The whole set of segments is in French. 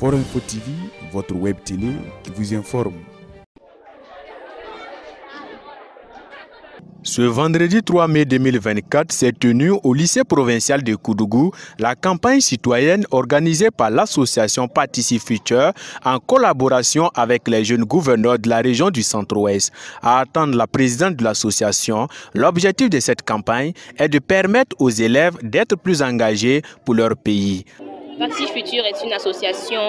Forum Info TV, votre web télé qui vous informe. Ce vendredi 3 mai 2024 s'est tenue au lycée provincial de Koudougou la campagne citoyenne organisée par l'association Participe Futur en collaboration avec les jeunes gouverneurs de la région du Centre-Ouest. À attendre la présidente de l'association, l'objectif de cette campagne est de permettre aux élèves d'être plus engagés pour leur pays. Participe Futur est une association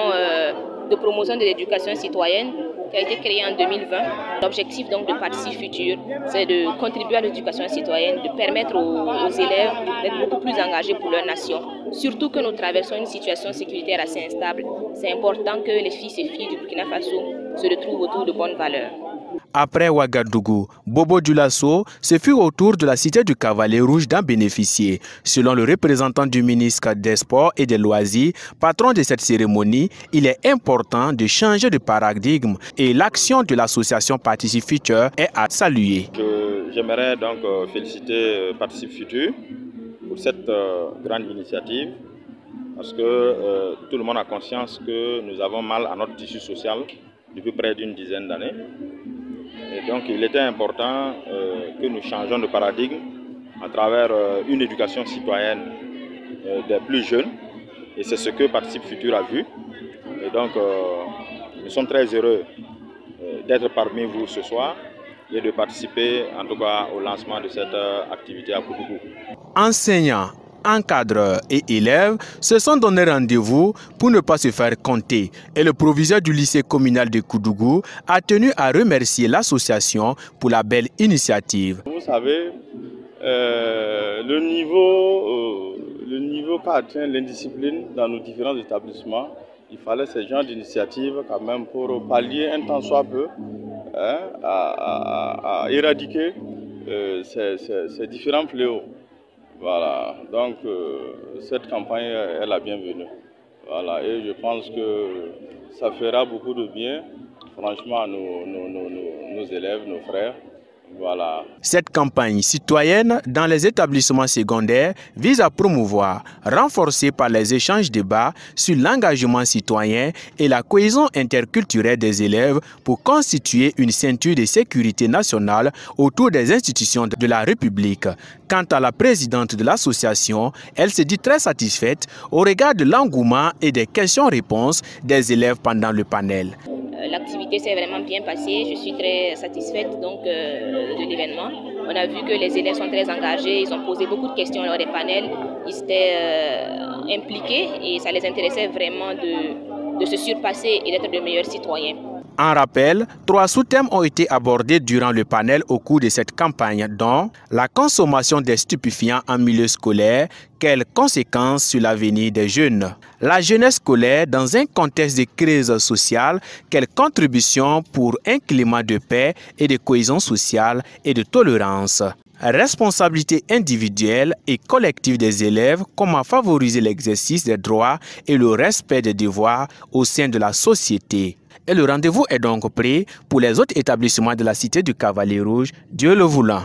de promotion de l'éducation citoyenne qui a été créée en 2020. L'objectif donc de Participe Futur, c'est de contribuer à l'éducation citoyenne, de permettre aux élèves d'être beaucoup plus engagés pour leur nation. Surtout que nous traversons une situation sécuritaire assez instable. C'est important que les fils et filles du Burkina Faso se retrouvent autour de bonnes valeurs. Après Ouagadougou, Bobo Dioulasso, ce fut au tour de la cité du Cavalier Rouge d'en bénéficier. Selon le représentant du ministre des Sports et des Loisirs, patron de cette cérémonie, il est important de changer de paradigme et l'action de l'association Participe Futur est à saluer. J'aimerais donc féliciter Participe Futur pour cette grande initiative parce que tout le monde a conscience que nous avons mal à notre tissu social depuis près d'une dizaine d'années. Et donc il était important que nous changeons de paradigme à travers une éducation citoyenne des plus jeunes. Et c'est ce que Participe Futur a vu. Et donc nous sommes très heureux d'être parmi vous ce soir et de participer en tout cas au lancement de cette activité à Koudougou. Enseignants, encadreurs et élèves se sont donné rendez-vous pour ne pas se faire compter et le proviseur du lycée communal de Koudougou a tenu à remercier l'association pour la belle initiative. Vous savez, le niveau qu'a atteint l'indiscipline dans nos différents établissements, il fallait ce genre d'initiative quand même pour pallier un tant soit peu à éradiquer ces différents fléaux. Voilà, donc cette campagne est la bienvenue. Voilà, et je pense que ça fera beaucoup de bien, franchement, à nos élèves, nos frères. Voilà. Cette campagne citoyenne dans les établissements secondaires vise à promouvoir, renforcée par les échanges débats sur l'engagement citoyen et la cohésion interculturelle des élèves pour constituer une ceinture de sécurité nationale autour des institutions de la République. Quant à la présidente de l'association, elle se dit très satisfaite au regard de l'engouement et des questions-réponses des élèves pendant le panel. L'activité s'est vraiment bien passée, je suis très satisfaite donc, de l'événement. On a vu que les élèves sont très engagés, ils ont posé beaucoup de questions lors des panels, ils étaient impliqués et ça les intéressait vraiment de se surpasser et d'être de meilleurs citoyens. En rappel, 3 sous-thèmes ont été abordés durant le panel au cours de cette campagne, dont la consommation des stupéfiants en milieu scolaire, quelles conséquences sur l'avenir des jeunes, la jeunesse scolaire dans un contexte de crise sociale, quelles contributions pour un climat de paix et de cohésion sociale et de tolérance, responsabilité individuelle et collective des élèves, comment favoriser l'exercice des droits et le respect des devoirs au sein de la société. Et le rendez-vous est donc pris pour les autres établissements de la cité du Cavalier Rouge, Dieu le voulant.